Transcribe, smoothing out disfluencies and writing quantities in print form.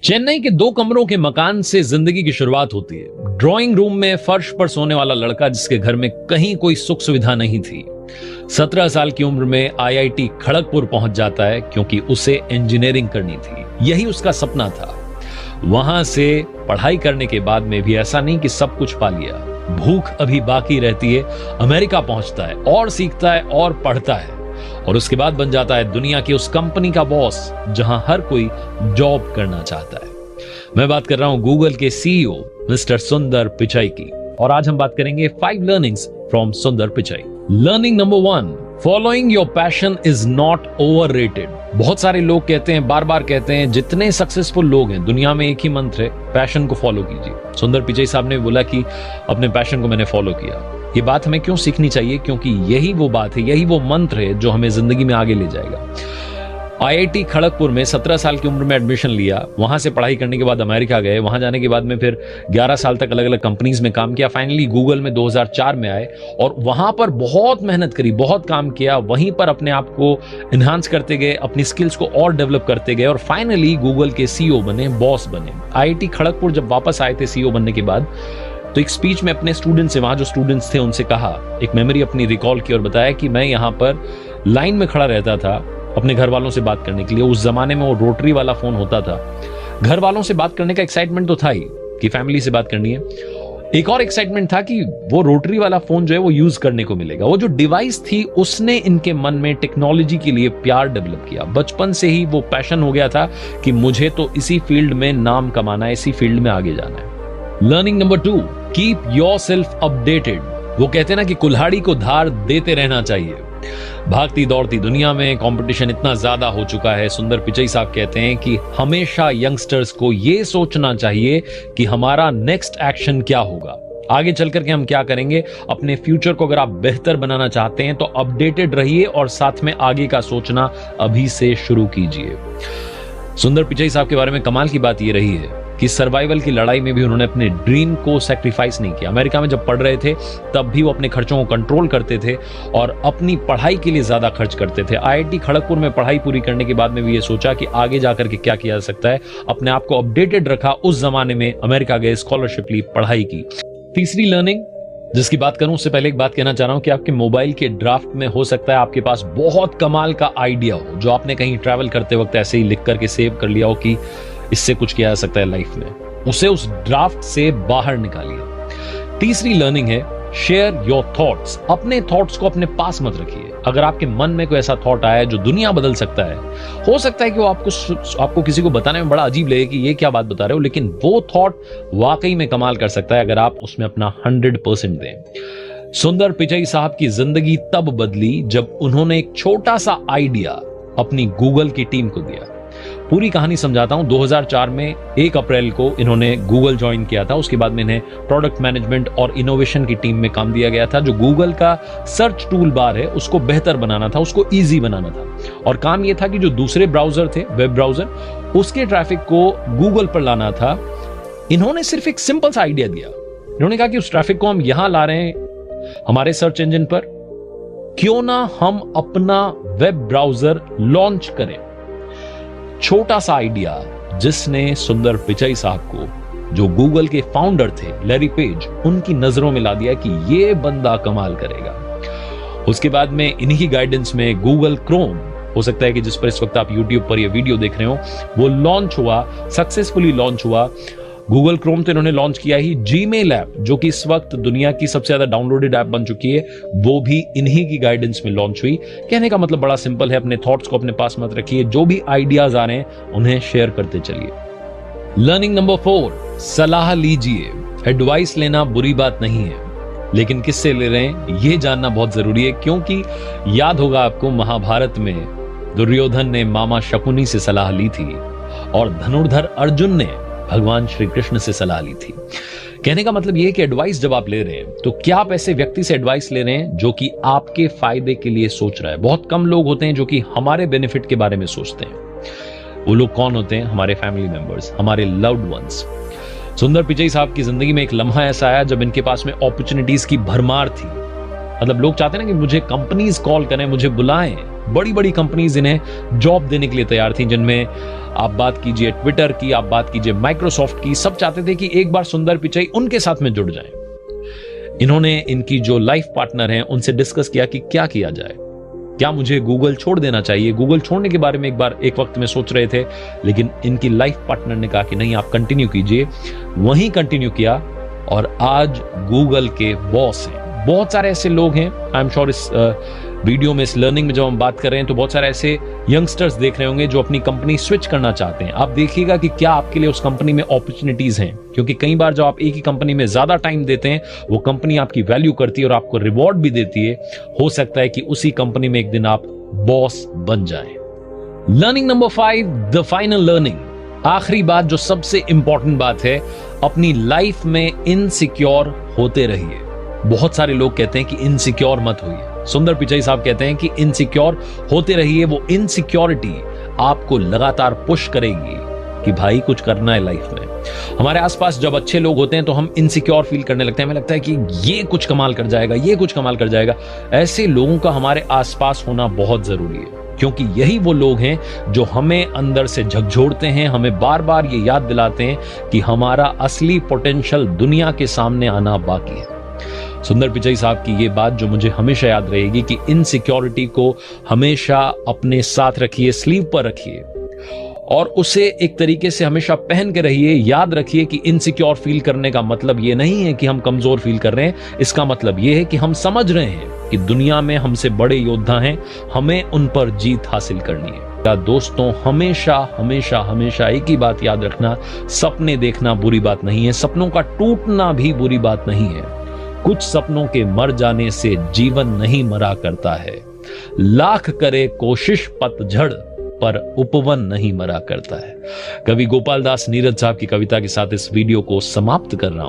चेन्नई के 2 कमरों के मकान से जिंदगी की शुरुआत होती है। ड्राइंग रूम में फर्श पर सोने वाला लड़का जिसके घर में कहीं कोई सुख सुविधा नहीं थी, 17 साल की उम्र में आईआईटी खड़गपुर पहुंच जाता है क्योंकि उसे इंजीनियरिंग करनी थी। यही उसका सपना था। वहां से पढ़ाई करने के बाद में भी ऐसा नहीं कि सब कुछ पा लिया, भूख अभी बाकी रहती है। अमेरिका पहुंचता है और सीखता है और पढ़ता है और उसके बाद बन जाता है दुनिया की उस कंपनी का बॉस जहां हर कोई जॉब करना चाहता है। मैं बात कर रहा हूं गूगल के सीईओ मिस्टर सुंदर पिचाई की। और आज हम बात करेंगे 5 लर्निंग्स फ्रॉम सुंदर Pichai. Learning number 1, following your passion is not overrated. बहुत सारे लोग कहते हैं, बार बार कहते हैं, जितने सक्सेसफुल लोग हैं दुनिया में एक ही मंत्र है, पैशन को फॉलो कीजिए। सुंदर पिचाई साहब ने बोला कि अपने पैशन को मैंने फॉलो किया। ये बात हमें क्यों सीखनी चाहिए? क्योंकि यही वो बात है, यही वो मंत्र है जो हमें जिंदगी में आगे ले जाएगा। आईआईटी खड़गपुर में 17 साल की उम्र में एडमिशन लिया, वहां से पढ़ाई करने के बाद अमेरिका गए, वहां जाने के बाद में फिर 11 साल तक अलग अलग कंपनीज में काम किया। फाइनली गूगल में 2004 में आए और वहां पर बहुत मेहनत करी, बहुत काम किया, वहीं पर अपने आप को एनहांस करते गए, अपनी स्किल्स को और डेवलप करते गए और फाइनली गूगल के सीईओ बने, बॉस बने। आईआईटी खड़गपुर जब वापस आए थे सीईओ बनने के बाद, तो एक स्पीच में अपने स्टूडेंट्स से, वहां जो स्टूडेंट्स थे उनसे कहा, एक मेमोरी अपनी रिकॉल की और बताया कि मैं यहां पर लाइन में खड़ा रहता था अपने घर वालों से बात करने के लिए। उस जमाने में वो रोटरी वाला फोन होता था। घर वालों से बात करने का एक्साइटमेंट तो था ही कि फैमिली से बात करनी है, एक और एक्साइटमेंट था कि वो रोटरी वाला फोन जो है वो यूज करने को मिलेगा। वो जो डिवाइस थी उसने इनके मन में टेक्नोलॉजी के लिए प्यार डेवलप किया। बचपन से ही वो पैशन हो गया था कि मुझे तो इसी फील्ड में नाम कमाना है, इसी फील्ड में आगे जाना है। Learning number 2, keep yourself updated. वो कहते हैं ना कि कुल्हाड़ी को धार देते रहना चाहिए। भागती दौड़ती दुनिया में कंपटीशन इतना ज्यादा हो चुका है। सुंदर पिचाई साहब कहते हैं कि हमेशा यंगस्टर्स को यह सोचना चाहिए कि हमारा नेक्स्ट एक्शन क्या होगा, आगे चल करके हम क्या करेंगे। अपने फ्यूचर को अगर आप बेहतर बनाना चाहते हैं तो अपडेटेड रहिए और साथ में आगे का सोचना अभी से शुरू कीजिए। सुंदर पिचाई साहब के बारे में कमाल की बात यह रही है कि सर्वाइवल की लड़ाई में भी उन्होंने अपने ड्रीम को सैक्रिफाइस नहीं किया। अमेरिका में जब पढ़ रहे थे तब भी वो अपने खर्चों को कंट्रोल करते थे और अपनी पढ़ाई के लिए ज्यादा खर्च करते थे। आईआईटी खड़गपुर में पढ़ाई पूरी करने के बाद में भी ये सोचा कि आगे जाकर के क्या किया जा सकता है, अपने आप को अपडेटेड रखा। उस जमाने में अमेरिका गए, स्कॉलरशिप ली, पढ़ाई की। तीसरी लर्निंग जिसकी बात करूं उससे पहले एक बात कहना चाह रहा हूं कि आपके मोबाइल के ड्राफ्ट में हो सकता है आपके पास बहुत कमाल का आइडिया हो जो आपने कहीं ट्रैवल करते वक्त ऐसे ही लिख करके सेव कर लिया हो कि इससे कुछ किया जा सकता है लाइफ में। उसे उस ड्राफ्ट से बाहर निकालिए। तीसरी लर्निंग है शेयर योर थॉट्स। अपने थॉट्स को अपने पास मत रखिए। अगर आपके मन में कोई ऐसा थॉट आया है जो दुनिया बदल सकता है, हो सकता है कि वो आपको किसी को बताने में बड़ा अजीब लगे कि ये क्या बात बता रहे हो, लेकिन वो थॉट वाकई में कमाल कर सकता है अगर आप उसमें अपना 100% दें। सुंदर पिचाई साहब की जिंदगी तब बदली जब उन्होंने एक छोटा सा आइडिया अपनी गूगल की टीम को दिया। पूरी कहानी समझाता हूं। 2004 में 1 अप्रैल को इन्होंने गूगल ज्वाइन किया था। उसके बाद में इन्हें प्रोडक्ट मैनेजमेंट और इनोवेशन की टीम में काम दिया गया था। जो गूगल का सर्च टूल बार है उसको बेहतर बनाना था, उसको इजी बनाना था। और काम यह था कि जो दूसरे ब्राउजर थे, वेब ब्राउजर, उसके ट्रैफिक को गूगल पर लाना था। इन्होंने सिर्फ एक सिंपल सा आइडिया दिया। इन्होंने कहा कि उस ट्रैफिक को हम यहां ला रहे हैं हमारे सर्च इंजन पर, क्यों ना हम अपना वेब ब्राउजर लॉन्च करें। छोटा सा आइडिया जिसने सुंदर पिचाई साहब को, जो गूगल के फाउंडर थे लैरी पेज, उनकी नजरों में ला दिया कि ये बंदा कमाल करेगा। उसके बाद में इन्हीं की गाइडेंस में गूगल क्रोम, हो सकता है कि जिस पर इस वक्त आप यूट्यूब पर ये वीडियो देख रहे हो, वो लॉन्च हुआ, सक्सेसफुली लॉन्च हुआ। गूगल क्रोम तो इन्होंने लॉन्च किया ही। जीमेल ऐप जो कि इस वक्त दुनिया की सबसे ज्यादा डाउनलोडेड ऐप बन चुकी है, वो भी इन्हीं की गाइडेंस में लॉन्च हुई। कहने का मतलब बड़ा सिंपल है, अपने थॉट्स को अपने पास मत रखिए, जो भी आइडियाज आ रहे हैं उन्हें शेयर करते चलिए। लर्निंग नंबर 4, सलाह लीजिए। एडवाइस लेना बुरी बात नहीं है, लेकिन किससे ले रहे हैं यह जानना बहुत जरूरी है। क्योंकि याद होगा आपको, महाभारत में दुर्योधन ने मामा शकुनी से सलाह ली थी और धनुर्धर अर्जुन ने भगवान श्री कृष्ण से सलाह ली थी। कहने का मतलब यह है कि एडवाइस जब आप ले रहे हैं तो क्या आप ऐसे व्यक्ति से एडवाइस ले रहे हैं जो कि आपके फायदे के लिए सोच रहा है। बहुत कम लोग होते हैं जो कि हमारे बेनिफिट के बारे में सोचते हैं। वो लोग कौन होते हैं? हमारे फैमिली मेंबर्स, हमारे लव्ड वंस। सुंदर पिचाई साहब की जिंदगी में एक लम्हा ऐसा आया जब इनके पास में अपॉर्चुनिटीज की भरमार थी। मतलब लोग चाहते हैं ना कि मुझे कंपनीज कॉल करें, मुझे बुलाएं। बड़ी बड़ी कंपनीज इन्हें जॉब देने के लिए तैयार थी, जिनमें आप बात कीजिए ट्विटर की, आप बात कीजिए माइक्रोसॉफ्ट की। सब चाहते थे कि एक बार सुंदर पिचाई उनके साथ में जुड़ जाएं। इन्होंने इनकी जो लाइफ पार्टनर हैं उनसे डिस्कस किया कि क्या किया जाए, क्या मुझे गूगल छोड़ देना चाहिए। गूगल छोड़ने के बारे में एक वक्त में सोच रहे थे, लेकिन इनकी लाइफ पार्टनर ने कहा कि नहीं, आप कंटिन्यू कीजिए। वहीं कंटिन्यू किया और आज गूगल के बॉस हैं। बहुत सारे ऐसे लोग हैं, आई एम श्योर इस वीडियो में, इस लर्निंग में जब हम बात कर रहे हैं तो बहुत सारे ऐसे यंगस्टर्स देख रहे होंगे जो अपनी कंपनी स्विच करना चाहते हैं। आप देखिएगा कि क्या आपके लिए उस कंपनी में अपॉर्चुनिटीज हैं, क्योंकि कई बार जब आप एक ही कंपनी में ज्यादा टाइम देते हैं, वो कंपनी आपकी वैल्यू करती है और आपको रिवॉर्ड भी देती है। हो सकता है कि उसी कंपनी में एक दिन आप बॉस बन जाएं। Learning number 5, the final learning. आखिरी बात, जो सबसे इंपॉर्टेंट बात है, अपनी लाइफ में इनसिक्योर होते रहिए। बहुत सारे लोग कहते हैं कि इनसिक्योर मत होइए। सुंदर पिचाई साहब कहते हैं कि इनसिक्योर होते रहिए। वो इनसिक्योरिटी आपको लगातार पुश करेगी कि भाई कुछ करना है लाइफ में। हमारे आसपास जब अच्छे लोग होते हैं तो हम इनसिक्योर फील करने लगते हैं। हमें लगता है कि ये कुछ कमाल कर जाएगा, ये कुछ कमाल कर जाएगा। ऐसे लोगों का हमारे आसपास होना बहुत जरूरी है, क्योंकि यही वो लोग हैं जो हमें अंदर से झकझोरते हैं, हमें बार बार ये याद दिलाते हैं कि हमारा असली पोटेंशियल दुनिया के सामने आना बाकी है। सुंदर पिचाई साहब की ये बात जो मुझे हमेशा याद रहेगी कि इनसिक्योरिटी को हमेशा अपने साथ रखिए, स्लीव पर रखिए और उसे एक तरीके से हमेशा पहन के रहिए। याद रखिए कि इनसिक्योर फील करने का मतलब ये नहीं है कि हम कमजोर फील कर रहे हैं। इसका मतलब ये है कि हम समझ रहे हैं कि दुनिया में हमसे बड़े योद्धा हैं, हमें उन पर जीत हासिल करनी है। दोस्तों, हमेशा हमेशा हमेशा एक ही बात याद रखना, सपने देखना बुरी बात नहीं है, सपनों का टूटना भी बुरी बात नहीं है। कुछ सपनों के मर जाने से जीवन नहीं मरा करता है। लाख करे कोशिश पतझड़, पर उपवन नहीं मरा करता है। कवि गोपाल दास नीरज साहब की कविता के साथ इस वीडियो को समाप्त कर रहा हूं।